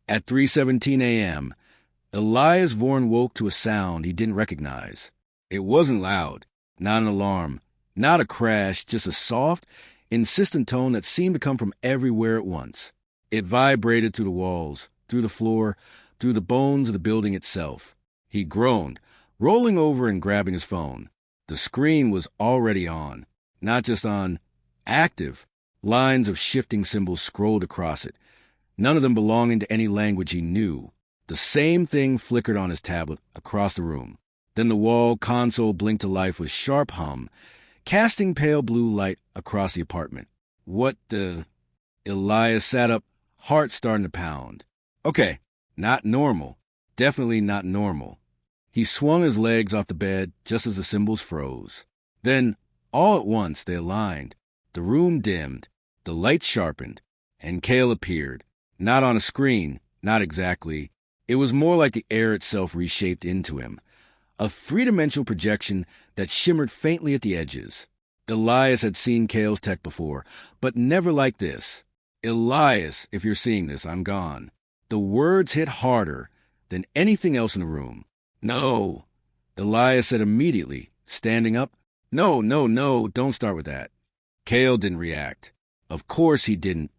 At 3:17 a.m., Elias Vorn woke to a sound he didn't recognize. It wasn't loud, not an alarm, not a crash, just a soft, insistent tone that seemed to come from everywhere at once. It vibrated through the walls, through the floor, through the bones of the building itself. He groaned, rolling over and grabbing his phone. The screen was already on, not just on, active. Lines of shifting symbols scrolled across it, none of them belonging to any language he knew. The same thing flickered on his tablet across the room. Then the wall console blinked to life with sharp hum, casting pale blue light across the apartment. What the... Elias sat up, heart starting to pound. Okay, not normal. Definitely not normal. He swung his legs off the bed just as the symbols froze. Then, all at once, they aligned. The room dimmed, the light sharpened, and Cale appeared. Not on a screen, not exactly. It was more like the air itself reshaped into him. A three-dimensional projection that shimmered faintly at the edges. Elias had seen Cale's tech before, but never like this. Elias, if you're seeing this, I'm gone. The words hit harder than anything else in the room. No, Elias said immediately, standing up. No, don't start with that. Cale didn't react. Of course he didn't.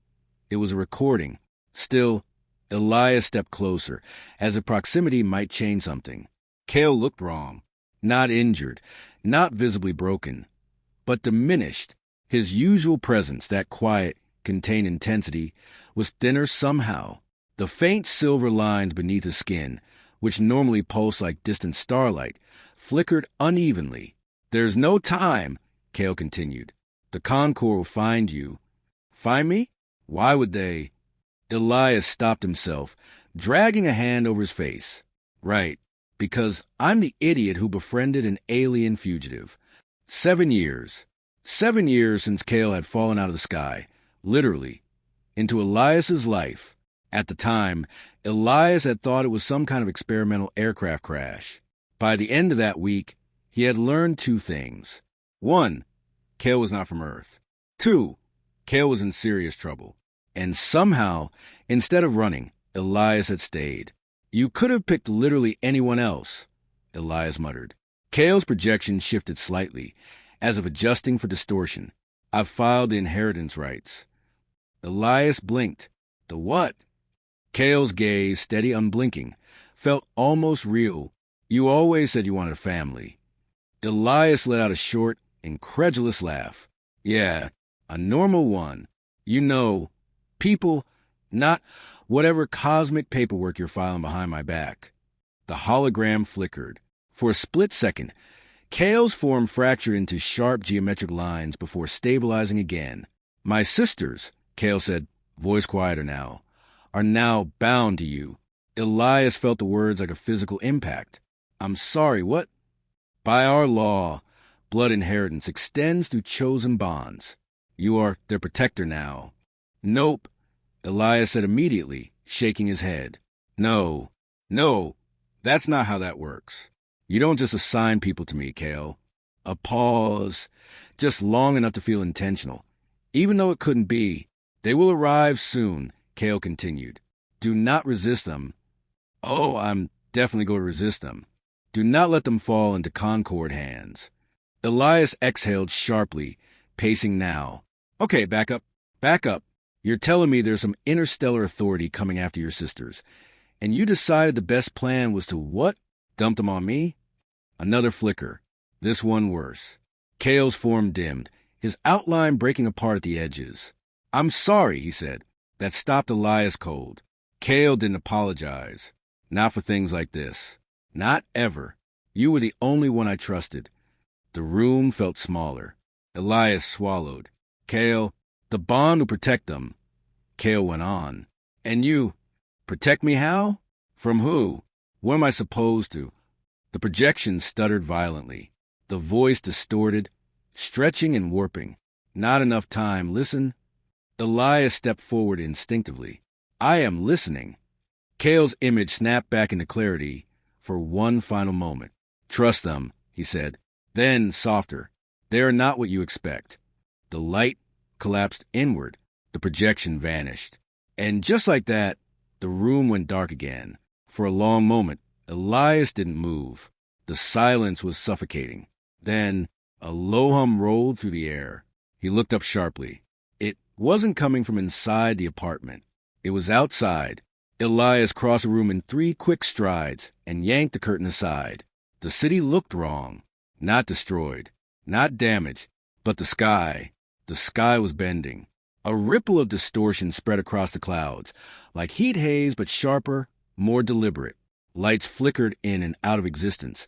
It was a recording. Still, Elias stepped closer, as if proximity might change something. Cale looked wrong. Not injured, not visibly broken, but diminished. His usual presence, that quiet, contained intensity, was thinner somehow. The faint silver lines beneath his skin, which normally pulsed like distant starlight, flickered unevenly. There's no time, Cale continued. The Concord will find you. Find me? Why would they? Elias stopped himself, dragging a hand over his face. Right, because I'm the idiot who befriended an alien fugitive. 7 years. 7 years since Cale had fallen out of the sky, literally, into Elias's life. At the time, Elias had thought it was some kind of experimental aircraft crash. By the end of that week, he had learned 2 things. 1, Cale was not from Earth. 2, Cale was in serious trouble. And somehow, instead of running, Elias had stayed. You could have picked literally anyone else, Elias muttered. Cale's projection shifted slightly, as if adjusting for distortion. I've filed the inheritance rights. Elias blinked. The what? Cale's gaze, steady unblinking, felt almost real. You always said you wanted a family. Elias let out a short, incredulous laugh. Yeah, a normal one. You know, people, not whatever cosmic paperwork you're filing behind my back. The hologram flickered. For a split second, Cale's form fractured into sharp geometric lines before stabilizing again. My sisters, Cale said, voice quieter now, are now bound to you. Elias felt the words like a physical impact. I'm sorry, what? By our law, blood inheritance extends through chosen bonds. You are their protector now. Nope, Elias said immediately, shaking his head. No, that's not how that works. You don't just assign people to me, Cale. A pause, just long enough to feel intentional. Even though it couldn't be, they will arrive soon, Cale continued. Do not resist them. Oh, I'm definitely going to resist them. Do not let them fall into Concord hands. Elias exhaled sharply, pacing now. Okay, back up. You're telling me there's some interstellar authority coming after your sisters, and you decided the best plan was to what? Dump them on me? Another flicker. This one worse. Cale's form dimmed, his outline breaking apart at the edges. I'm sorry, he said. That stopped Elias cold. Cale didn't apologize. Not for things like this. Not ever. You were the only one I trusted. The room felt smaller. Elias swallowed. Cale, the bond will protect them. Cale went on. And you, protect me how? From who? What am I supposed to? The projection stuttered violently. The voice distorted, stretching and warping. Not enough time. Listen. Elias stepped forward instinctively. I am listening. Cale's image snapped back into clarity for one final moment. Trust them, he said. Then, softer. They are not what you expect. The light collapsed inward. The projection vanished. And just like that, The room went dark again. For a long moment, Elias didn't move. The silence was suffocating. Then, a low hum rolled through the air. He looked up sharply. It wasn't coming from inside the apartment. It was outside. Elias crossed the room in 3 quick strides and yanked the curtain aside. The city looked wrong. Not destroyed. Not damaged. But the sky was bending. A ripple of distortion spread across the clouds, like heat haze but sharper, more deliberate. Lights flickered in and out of existence,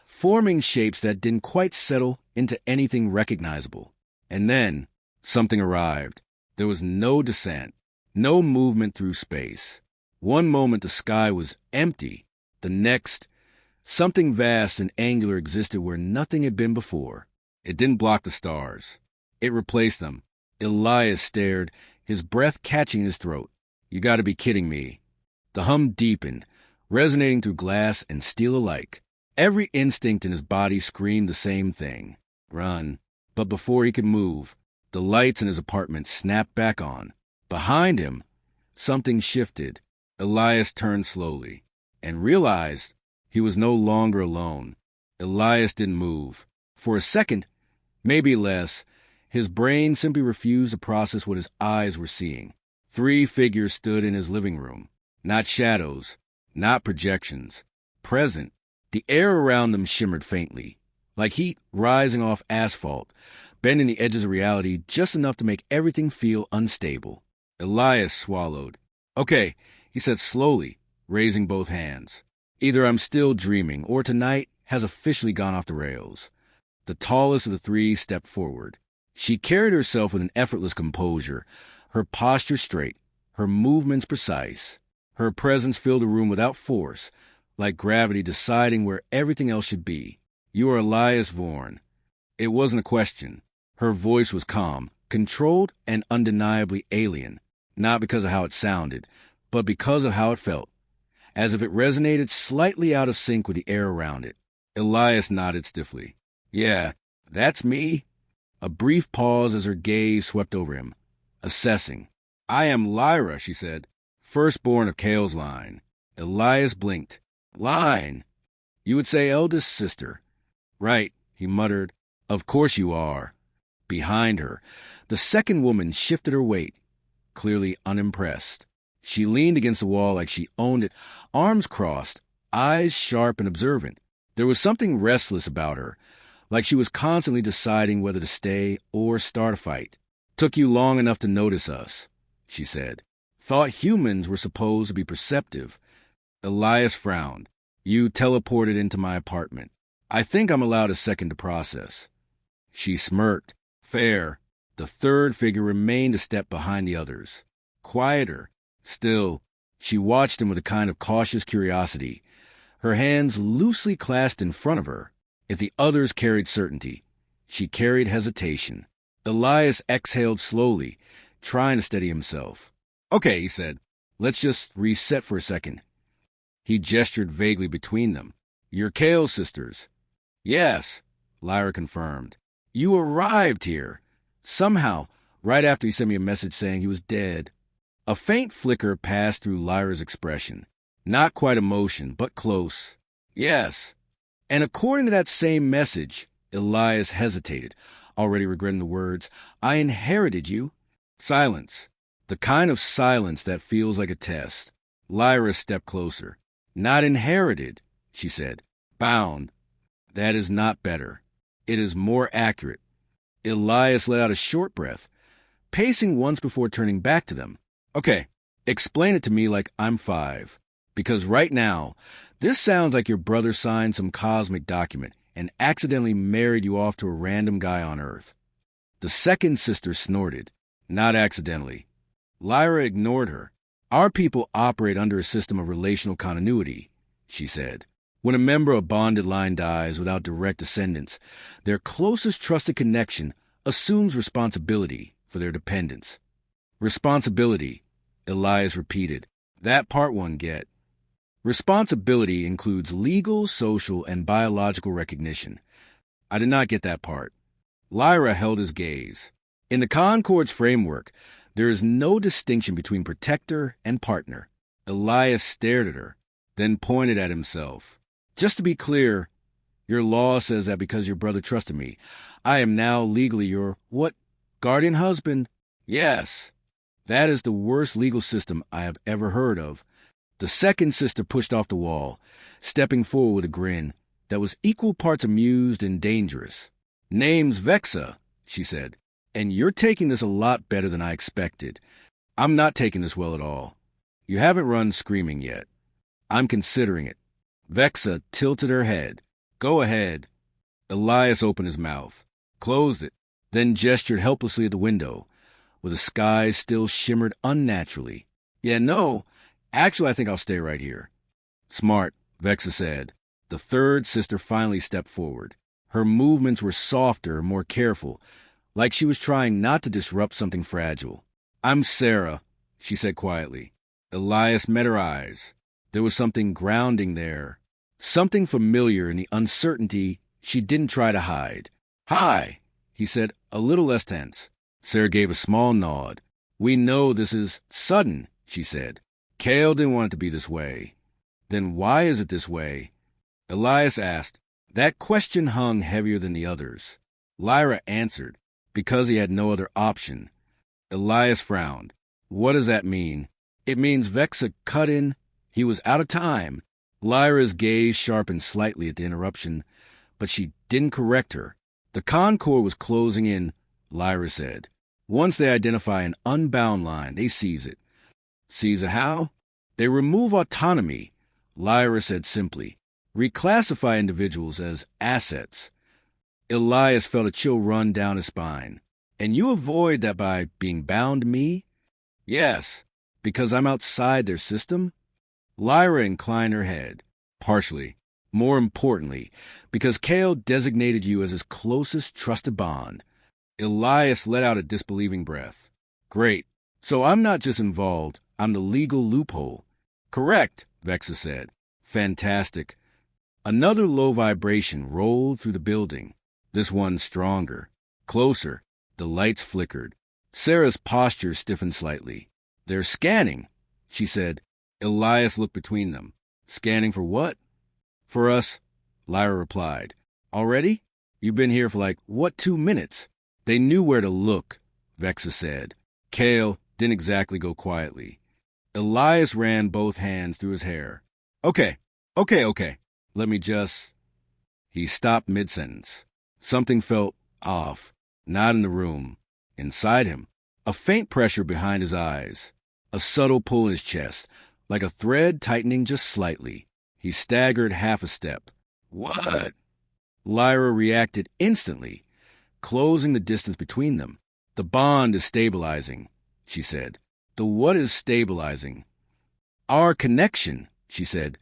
forming shapes that didn't quite settle into anything recognizable. And then, something arrived. There was no descent, no movement through space. One moment the sky was empty. The next, something vast and angular existed where nothing had been before. It didn't block the stars. It replaced them. Elias stared, his breath catching his throat. You gotta be kidding me. The hum deepened, resonating through glass and steel alike. Every instinct in his body screamed the same thing. Run. But before he could move, the lights in his apartment snapped back on. Behind him, something shifted. Elias turned slowly and realized he was no longer alone. Elias didn't move. For a second, maybe less, his brain simply refused to process what his eyes were seeing. 3 figures stood in his living room. Not shadows, not projections. Present. The air around them shimmered faintly, like heat rising off asphalt, bending the edges of reality just enough to make everything feel unstable. Elias swallowed. Okay, he said slowly, raising both hands. Either I'm still dreaming, or tonight has officially gone off the rails. The tallest of the 3 stepped forward. She carried herself with an effortless composure, her posture straight, her movements precise. Her presence filled the room without force, like gravity deciding where everything else should be. You are Elias Vorn. It wasn't a question. Her voice was calm, controlled, and undeniably alien, not because of how it sounded, but because of how it felt, as if it resonated slightly out of sync with the air around it. Elias nodded stiffly. Yeah, that's me. A brief pause as her gaze swept over him, assessing. I am Lyra, she said, firstborn of Kale's line. Elias blinked. Line? You would say eldest sister. Right, he muttered. Of course you are. Behind her, the second woman shifted her weight, clearly unimpressed. She leaned against the wall like she owned it, arms crossed, eyes sharp and observant. There was something restless about her, like she was constantly deciding whether to stay or start a fight. Took you long enough to notice us, she said. Thought humans were supposed to be perceptive. Elias frowned. You teleported into my apartment. I think I'm allowed a second to process. She smirked. Fair. The 3rd figure remained a step behind the others. Quieter. Still, she watched him with a kind of cautious curiosity, her hands loosely clasped in front of her. If the others carried certainty, she carried hesitation. Elias exhaled slowly, trying to steady himself. Okay, he said. Let's just reset for a second. He gestured vaguely between them. You're Kale's sisters. Yes, Lyra confirmed. You arrived here. Somehow, right after he sent me a message saying he was dead. A faint flicker passed through Lyra's expression. Not quite emotion, but close. Yes. And according to that same message, Elias hesitated, already regretting the words, I inherited you. Silence. The kind of silence that feels like a test. Lyra stepped closer. Not inherited, she said. Bound. That is not better. It is more accurate. Elias let out a short breath, pacing once before turning back to them. Okay, explain it to me like I'm 5. Because right now, this sounds like your brother signed some cosmic document and accidentally married you off to a random guy on Earth. The second sister snorted. Not accidentally. Lyra ignored her. Our people operate under a system of relational continuity, she said. When a member of a bonded line dies without direct descendants, their closest trusted connection assumes responsibility for their dependents. Responsibility, Elias repeated. That part one get. Responsibility includes legal, social, and biological recognition. I did not get that part. Lyra held his gaze. In the Concord's framework, there is no distinction between protector and partner. Elias stared at her, then pointed at himself. Just to be clear, your law says that because your brother trusted me, I am now legally your, what, guardian husband? Yes. That is the worst legal system I have ever heard of. The second sister pushed off the wall, stepping forward with a grin that was equal parts amused and dangerous. Name's Vexa, she said, and you're taking this a lot better than I expected. I'm not taking this well at all. You haven't run screaming yet. I'm considering it. Vexa tilted her head. Go ahead. Elias opened his mouth, closed it, then gestured helplessly at the window, where the sky still shimmered unnaturally. Yeah, no, actually I think I'll stay right here. Smart, Vexa said. The third sister finally stepped forward. Her movements were softer, more careful, like she was trying not to disrupt something fragile. I'm Sarah, she said quietly. Elias met her eyes. There was something grounding there, something familiar in the uncertainty she didn't try to hide. Hi, he said, a little less tense. Sarah gave a small nod. We know this is sudden, she said. Cale didn't want it to be this way. Then why is it this way? Elias asked. That question hung heavier than the others. Lyra answered, because he had no other option. Elias frowned. What does that mean? It means Vexa cut in. He was out of time. Lyra's gaze sharpened slightly at the interruption, but she didn't correct her. The Concord was closing in, Lyra said. Once they identify an unbound line, they seize it. Seize it how? They remove autonomy, Lyra said simply. Reclassify individuals as assets. Elias felt a chill run down his spine. And you avoid that by being bound to me? Yes, because I'm outside their system? Lyra inclined her head, partially. More importantly, because Cale designated you as his closest trusted bond. Elias let out a disbelieving breath. Great. So I'm not just involved, I'm the legal loophole. Correct, Vexa said. Fantastic. Another low vibration rolled through the building, this one stronger. Closer. The lights flickered. Sarah's posture stiffened slightly. They're scanning, she said. Elias looked between them. Scanning for what? For us, Lyra replied. Already? You've been here for 2 minutes? They knew where to look, Vexa said. Cale didn't exactly go quietly. Elias ran both hands through his hair. Okay. Let me just... He stopped mid-sentence. Something felt off. Not in the room. Inside him. A faint pressure behind his eyes. A subtle pull in his chest, like a thread tightening just slightly. He staggered half a step. What? Lyra reacted instantly, closing the distance between them. The bond is stabilizing, she said. The what is stabilizing? Our connection, she said,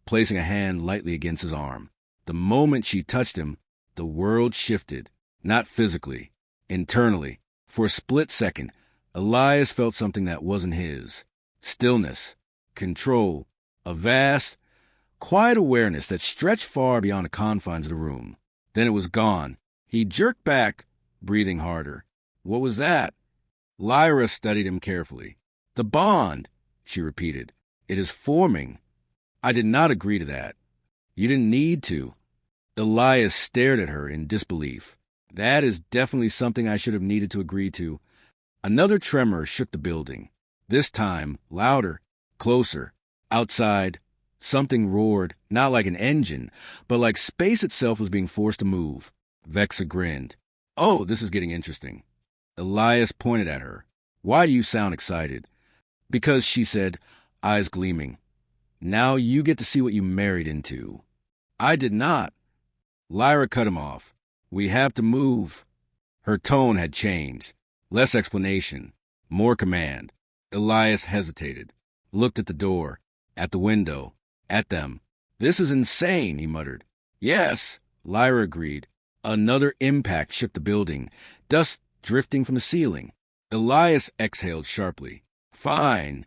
placing a hand lightly against his arm. The moment she touched him, the world shifted. Not physically, internally. For a split second, Elias felt something that wasn't his. Stillness, control, a vast, quiet awareness that stretched far beyond the confines of the room. Then it was gone. He jerked back, breathing harder. What was that? Lyra studied him carefully. The bond, she repeated. It is forming. I did not agree to that. You didn't need to. Elias stared at her in disbelief. That is definitely something I should have needed to agree to. Another tremor shook the building. This time, louder, closer. Outside, something roared, not like an engine, but like space itself was being forced to move. Vexa grinned. Oh, this is getting interesting. Elias pointed at her. Why do you sound excited? Because, she said, eyes gleaming. Now you get to see what you married into. I did not. Lyra cut him off. We have to move. Her tone had changed. Less explanation. More command. Elias hesitated. Looked at the door. At the window. At them. This is insane, he muttered. Yes, Lyra agreed. Another impact shook the building. Dust drifting from the ceiling. Elias exhaled sharply. Fine.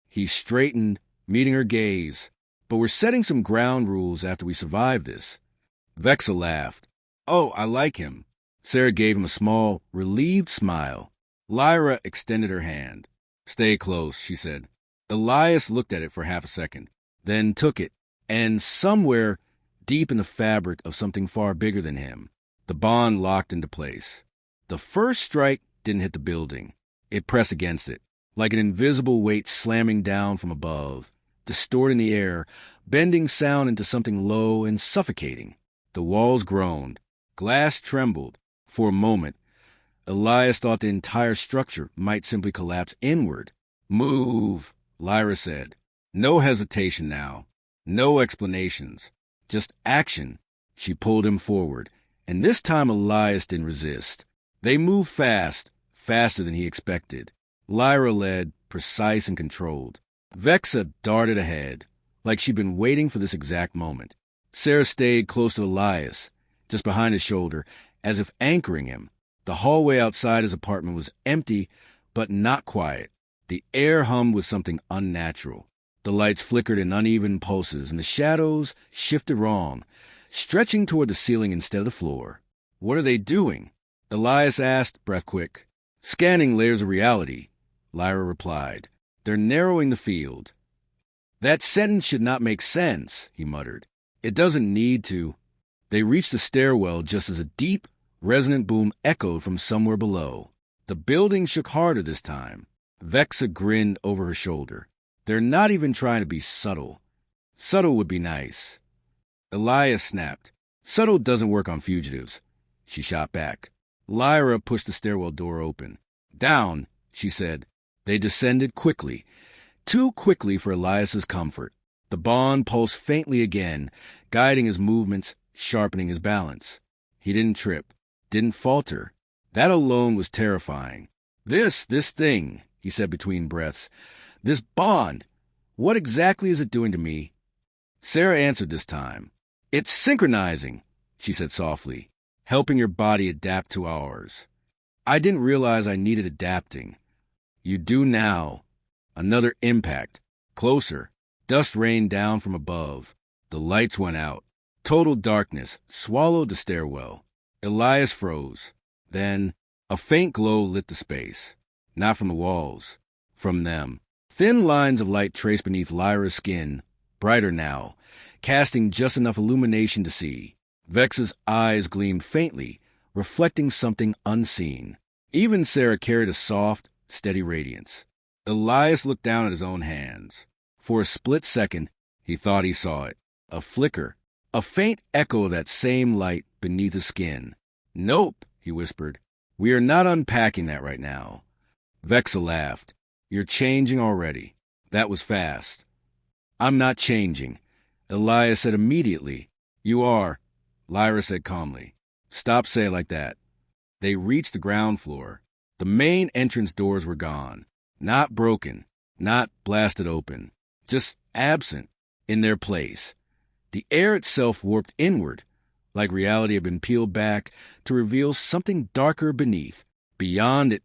He straightened, meeting her gaze. But we're setting some ground rules after we survive this. Vexa laughed. Oh, I like him. Sarah gave him a small, relieved smile. Lyra extended her hand. Stay close, she said. Elias looked at it for half a second, then took it, and somewhere deep in the fabric of something far bigger than him, the bond locked into place. The first strike didn't hit the building. It pressed against it, like an invisible weight slamming down from above, distorting the air, bending sound into something low and suffocating. The walls groaned. Glass trembled. For a moment, Elias thought the entire structure might simply collapse inward. "Move," Lyra said. No hesitation now. No explanations. Just action. She pulled him forward, and this time Elias didn't resist. They moved fast, faster than he expected. Lyra led, precise and controlled. Vexa darted ahead, like she'd been waiting for this exact moment. Sarah stayed close to Elias, just behind his shoulder, as if anchoring him. The hallway outside his apartment was empty, but not quiet. The air hummed with something unnatural. The lights flickered in uneven pulses, and the shadows shifted wrong, stretching toward the ceiling instead of the floor. "What are they doing?" Elias asked, breath quick. "Scanning layers of reality," Lyra replied. "They're narrowing the field." "That sentence should not make sense," he muttered. "It doesn't need to." They reached the stairwell just as a deep, resonant boom echoed from somewhere below. The building shook harder this time. Vexa grinned over her shoulder. "They're not even trying to be subtle. Subtle would be nice." Elias snapped. "Subtle doesn't work on fugitives." She shot back. Lyra pushed the stairwell door open. "Down," she said. They descended quickly, too quickly for Elias's comfort. The bond pulsed faintly again, guiding his movements, sharpening his balance. He didn't trip, didn't falter. That alone was terrifying. This thing," he said between breaths. "This bond, what exactly is it doing to me?" Sarah answered this time. "It's synchronizing," she said softly, "helping your body adapt to ours." "I didn't realize I needed adapting." "You do now." Another impact. Closer. Dust rained down from above. The lights went out. Total darkness swallowed the stairwell. Elias froze. Then a faint glow lit the space. Not from the walls. From them. Thin lines of light traced beneath Lyra's skin, brighter now, casting just enough illumination to see. Vex's eyes gleamed faintly, reflecting something unseen. Even Sarah carried a soft, steady radiance. Elias looked down at his own hands. For a split second, he thought he saw it. A flicker. A faint echo of that same light beneath his skin. "Nope," he whispered. "We are not unpacking that right now." Vexa laughed. "You're changing already." That was fast. "I'm not changing," Elias said immediately. "You are," Lyra said calmly. "Stop saying it like that." They reached the ground floor. The main entrance doors were gone. Not broken, not blasted open. Just absent, in their place. The air itself warped inward, like reality had been peeled back to reveal something darker beneath. Beyond it,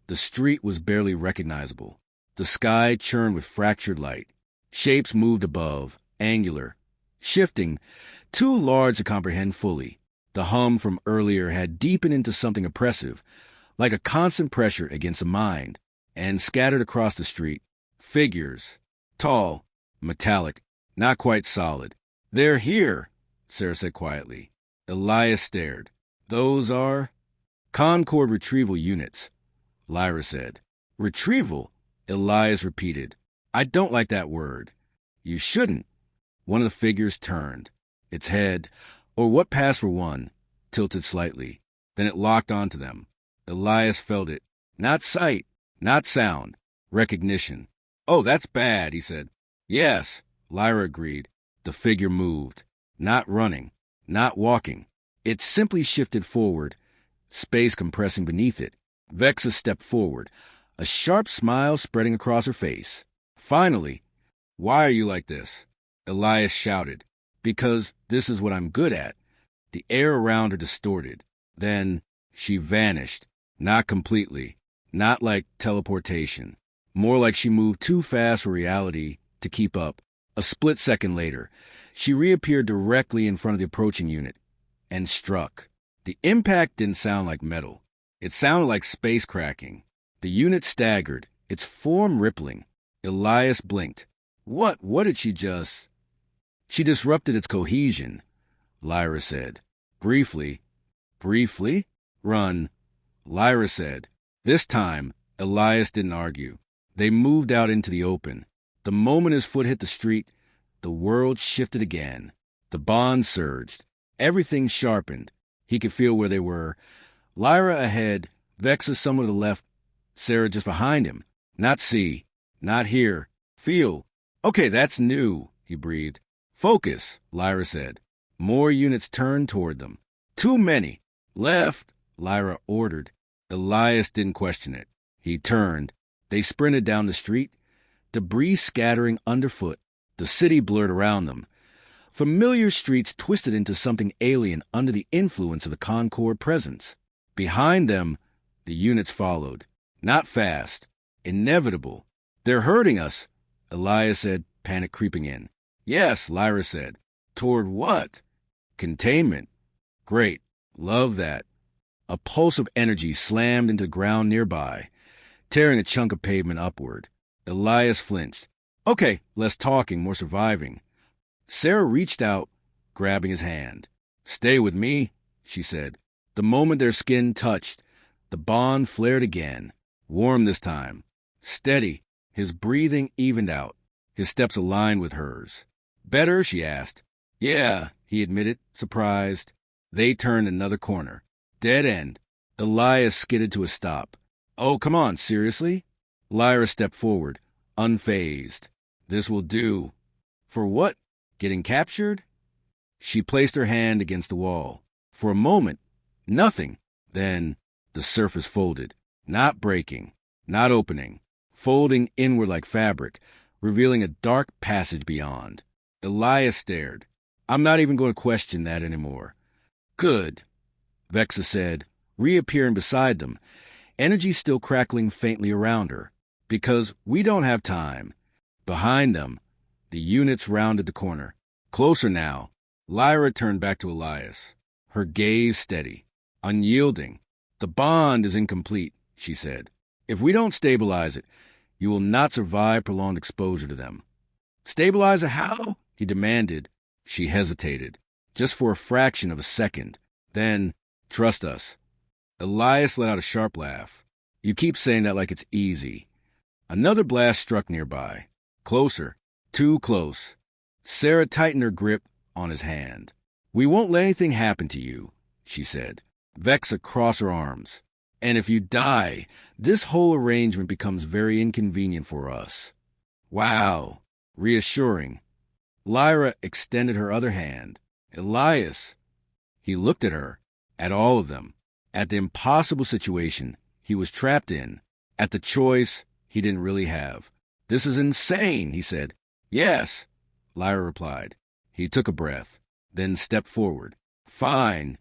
the street was barely recognizable. The sky churned with fractured light. Shapes moved above, angular, shifting, too large to comprehend fully. The hum from earlier had deepened into something oppressive, like a constant pressure against the mind, and scattered across the street. Figures. Tall, metallic, not quite solid. "They're here," Sarah said quietly. Elias stared. "Those are Concord retrieval units," Lyra said. "Retrieval?" Elias repeated. "I don't like that word." "You shouldn't." One of the figures turned. Its head, or what passed for one, tilted slightly. Then it locked onto them. Elias felt it. Not sight, not sound. Recognition. "Oh, that's bad," he said. "Yes," Lyra agreed. The figure moved. Not running. Not walking. It simply shifted forward, space compressing beneath it. Vexa stepped forward, a sharp smile spreading across her face. Finally, "Why are you like this?" Elias shouted. "Because this is what I'm good at." The air around her distorted. Then she vanished. Not completely. Not like teleportation. More like she moved too fast for reality to keep up. A split second later, she reappeared directly in front of the approaching unit and struck. The impact didn't sound like metal. It sounded like space cracking. The unit staggered, its form rippling. Elias blinked. What did she just... She disrupted its cohesion, Lyra said. Briefly. Briefly? Run, Lyra said. This time, Elias didn't argue. They moved out into the open. The moment his foot hit the street, the world shifted again. The bond surged. Everything sharpened. He could feel where they were. Lyra ahead, Vexa somewhere to the left, Sarah just behind him. Not see. Not hear. Feel. Okay, that's new, he breathed. Focus, Lyra said. More units turned toward them. Too many. Left, Lyra ordered. Elias didn't question it. He turned. They sprinted down the street, debris scattering underfoot. The city blurred around them. Familiar streets twisted into something alien under the influence of the Concord presence. Behind them, the units followed. Not fast. Inevitable. They're hurting us, Elias said, panic creeping in. Yes, Lyra said. Toward what? Containment. Great. Love that. A pulse of energy slammed into the ground nearby, tearing a chunk of pavement upward. Elias flinched. Okay, less talking, more surviving. Sarah reached out, grabbing his hand. Stay with me, she said. The moment their skin touched, the bond flared again, warm this time. Steady. His breathing evened out. His steps aligned with hers. Better, she asked. Yeah, he admitted, surprised. They turned another corner. Dead end. Elias skidded to a stop. Oh, come on, seriously? Lyra stepped forward, unfazed. This will do. For what? Getting captured? She placed her hand against the wall. For a moment, nothing. Then the surface folded, not breaking, not opening, folding inward like fabric, revealing a dark passage beyond. Elias stared. I'm not even going to question that anymore. Good, Vexa said, reappearing beside them, energy still crackling faintly around her. Because we don't have time. Behind them, the units rounded the corner. Closer now. Lyra turned back to Elias, her gaze steady, unyielding. The bond is incomplete, she said. If we don't stabilize it, you will not survive prolonged exposure to them. Stabilize it how? He demanded. She hesitated, just for a fraction of a second. Then, trust us. Elias let out a sharp laugh. You keep saying that like it's easy. Another blast struck nearby. Closer. Too close. Sarah tightened her grip on his hand. We won't let anything happen to you, she said. Vexa crossed her arms. And if you die, this whole arrangement becomes very inconvenient for us. Wow. Reassuring. Lyra extended her other hand. Elias. He looked at her, at all of them, at the impossible situation he was trapped in, at the choice he didn't really have. This is insane, he said. Yes, Lyra replied. He took a breath, then stepped forward. Fine.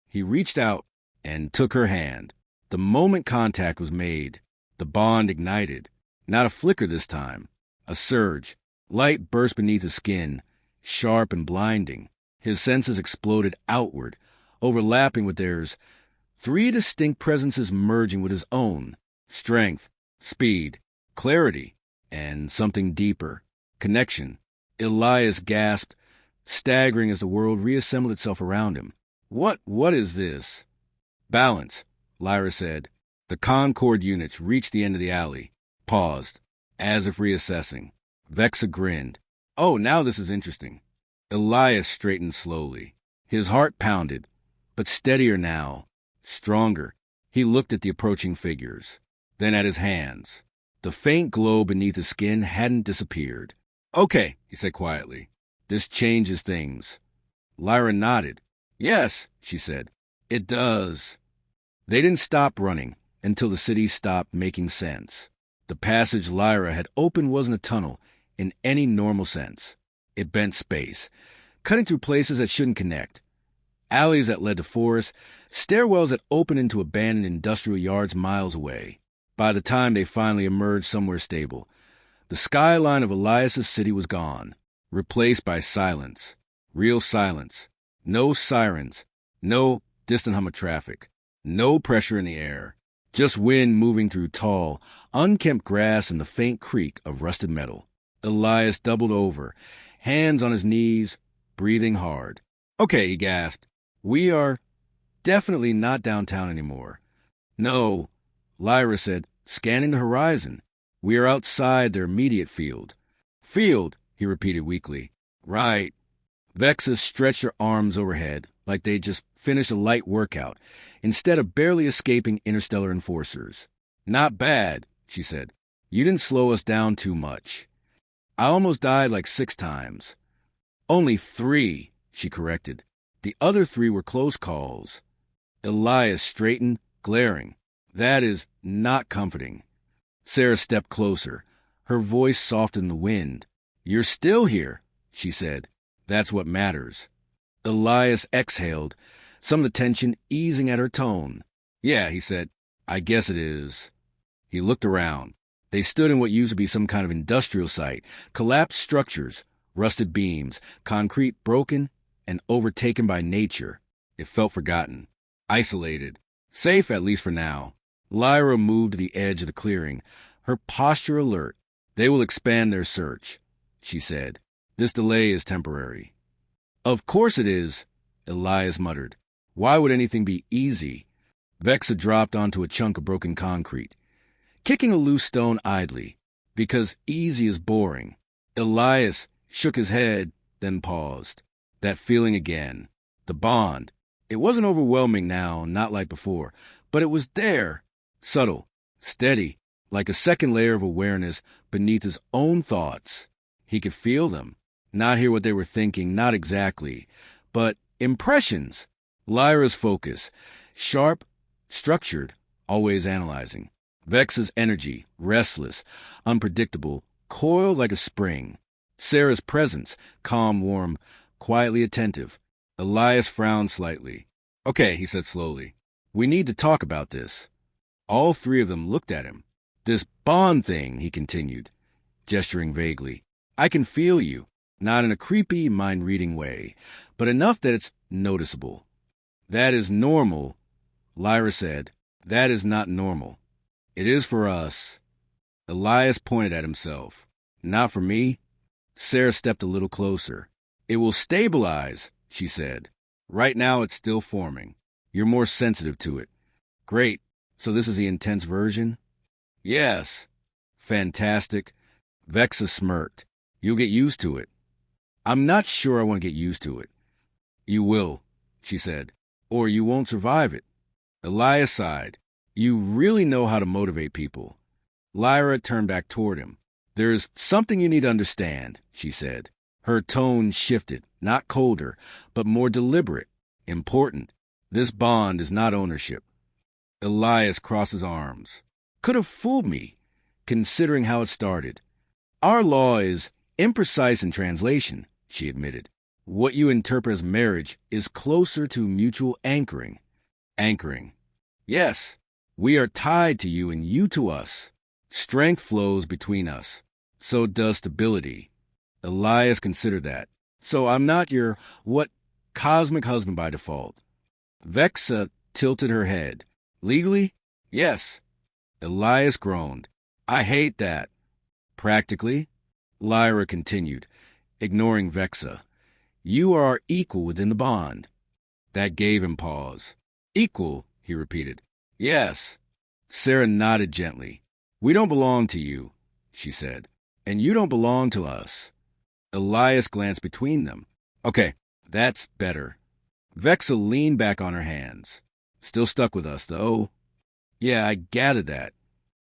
He reached out and took her hand. The moment contact was made, the bond ignited. Not a flicker this time. A surge. Light burst beneath his skin, sharp and blinding. His senses exploded outward, overlapping with theirs. 3 distinct presences merging with his own. Strength, speed, clarity, and something deeper. Connection. Elias gasped, staggering as the world reassembled itself around him. What is this? Balance, Lyra said. The Concord units reached the end of the alley, paused, as if reassessing. Vexa grinned. Oh, now this is interesting. Elias straightened slowly. His heart pounded, but steadier now, stronger. He looked at the approaching figures, then at his hands. The faint glow beneath his skin hadn't disappeared. Okay, he said quietly. This changes things. Lyra nodded. Yes, she said. It does. They didn't stop running until the city stopped making sense. The passage Lyra had opened wasn't a tunnel in any normal sense. It bent space, cutting through places that shouldn't connect. Alleys that led to forests, stairwells that opened into abandoned industrial yards miles away. By the time they finally emerged somewhere stable, the skyline of Elias's city was gone, replaced by silence. Real silence. No sirens. No distant hum of traffic. No pressure in the air. Just wind moving through tall, unkempt grass and the faint creak of rusted metal. Elias doubled over, hands on his knees, breathing hard. Okay, he gasped. We are definitely not downtown anymore. No, Lyra said, scanning the horizon. We are outside their immediate field. Field, he repeated weakly. Right. Vexa stretched her arms overhead like they'd just finished a light workout, instead of barely escaping interstellar enforcers. Not bad, she said. You didn't slow us down too much. I almost died like 6 times. Only 3, she corrected. The other 3 were close calls. Elias straightened, glaring. That is not comforting. Sarah stepped closer. Her voice softened the wind. You're still here, she said. That's what matters. Elias exhaled, some of the tension easing at her tone. Yeah, he said. I guess it is. He looked around. They stood in what used to be some kind of industrial site, collapsed structures, rusted beams, concrete broken and overtaken by nature. It felt forgotten, isolated, safe at least for now. Lyra moved to the edge of the clearing, her posture alert. They will expand their search, she said. This delay is temporary. Of course it is, Elias muttered. Why would anything be easy? Vexa dropped onto a chunk of broken concrete, kicking a loose stone idly, because easy is boring. Elias shook his head, then paused. That feeling again. The bond. It wasn't overwhelming now, not like before, but it was there, subtle, steady, like a second layer of awareness beneath his own thoughts. He could feel them, not hear what they were thinking, not exactly, but impressions. Lyra's focus, sharp, structured, always analyzing. Vex's energy, restless, unpredictable, coiled like a spring. Sarah's presence, calm, warm, quietly attentive. Elias frowned slightly. Okay, he said slowly. We need to talk about this. All 3 of them looked at him. This bond thing, he continued, gesturing vaguely. I can feel you, not in a creepy, mind-reading way, but enough that it's noticeable. That is normal, Lyra said. That is not normal. It is for us. Elias pointed at himself. Not for me. Sarah stepped a little closer. It will stabilize, she said. Right now it's still forming. You're more sensitive to it. Great. So this is the intense version? Yes. Fantastic. Vexa smirked. You'll get used to it. I'm not sure I want to get used to it. You will, she said, or you won't survive it. Elias sighed. You really know how to motivate people. Lyra turned back toward him. There's something you need to understand, she said. Her tone shifted, not colder, but more deliberate, important. This bond is not ownership. Elias crossed his arms. Could have fooled me, considering how it started. Our law is imprecise in translation, she admitted. What you interpret as marriage is closer to mutual anchoring. Anchoring. Yes, we are tied to you and you to us. Strength flows between us. So does stability. Elias considered that. So I'm not your, cosmic husband by default. Vexa tilted her head. Legally? Yes. Elias groaned. I hate that. Practically? Lyra continued, ignoring Vexa. You are equal within the bond. That gave him pause. Equal, he repeated. Yes. Sarah nodded gently. We don't belong to you, she said, and you don't belong to us. Elias glanced between them. Okay, that's better. Vexa leaned back on her hands. Still stuck with us, though. Yeah, I gathered that.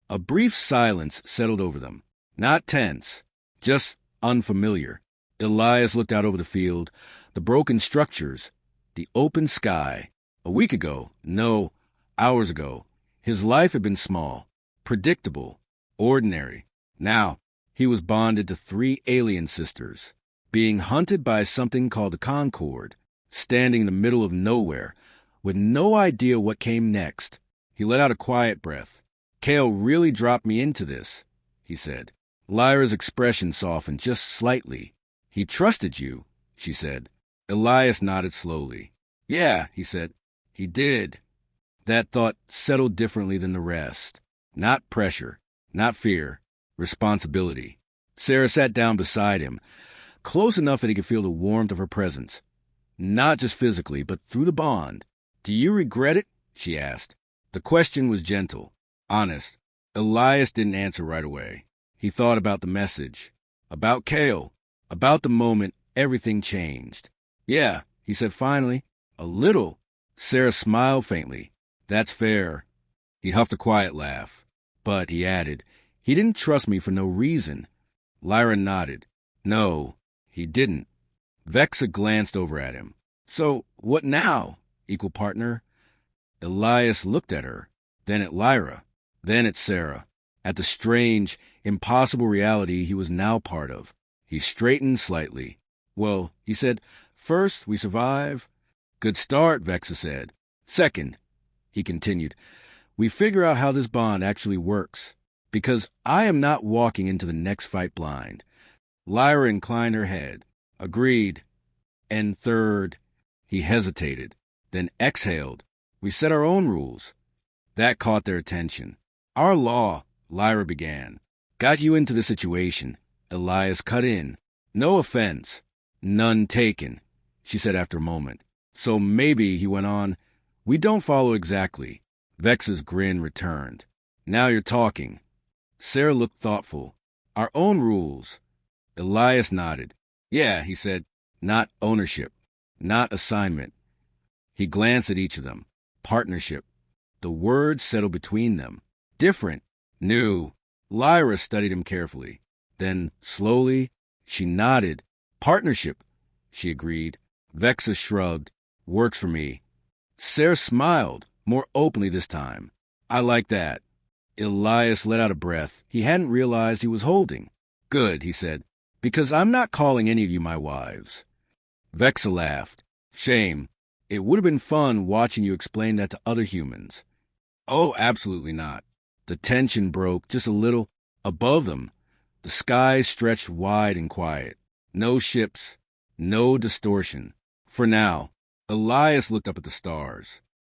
A brief silence settled over them. Not tense, just unfamiliar. Elias looked out over the field, the broken structures, the open sky. A week ago, no, hours ago, his life had been small, predictable, ordinary. Now, he was bonded to 3 alien sisters, being hunted by something called the Concord, standing in the middle of nowhere, with no idea what came next. He let out a quiet breath. Kale really dropped me into this, he said. Lyra's expression softened just slightly. He trusted you, she said. Elias nodded slowly. Yeah, he said. He did. That thought settled differently than the rest. Not pressure, not fear, responsibility. Sarah sat down beside him, close enough that he could feel the warmth of her presence. Not just physically, but through the bond. "Do you regret it?" she asked. The question was gentle, honest. Elias didn't answer right away. He thought about the message, about Kale, about the moment everything changed. "Yeah," he said finally. "A little." Sarah smiled faintly. "That's fair." He huffed a quiet laugh. "But," he added, "he didn't trust me for no reason." Lyra nodded. No, he didn't. Vexa glanced over at him. "So, what now, equal partner?" Elias looked at her, then at Lyra, then at Sarah, at the strange, impossible reality he was now part of. He straightened slightly. "Well," he said, "first, we survive." "Good start," Vexa said. "Second," he continued, "we figure out how this bond actually works. Because I am not walking into the next fight blind." Lyra inclined her head. "Agreed." "And third," he hesitated, then exhaled, "we set our own rules." That caught their attention. "Our law," Lyra began, "got you into the situation." Elias cut in. "No offense." "None taken," she said after a moment. "So maybe," he went on, "we don't follow exactly." Vex's grin returned. "Now you're talking." Sarah looked thoughtful. "Our own rules." Elias nodded. "Yeah," he said, "not ownership, not assignment." He glanced at each of them. Partnership. The words settled between them. Different. New. Lyra studied him carefully. Then, slowly, she nodded. "Partnership," she agreed. Vexa shrugged. "Works for me." Sarah smiled, more openly this time. "I like that." Elias let out a breath he hadn't realized he was holding. "Good," he said, "because I'm not calling any of you my wives." Vexa laughed. "Shame. It would have been fun watching you explain that to other humans." "Oh, absolutely not." The tension broke just a little. Above them, the sky stretched wide and quiet. No ships, no distortion. For now. Elias looked up at the stars.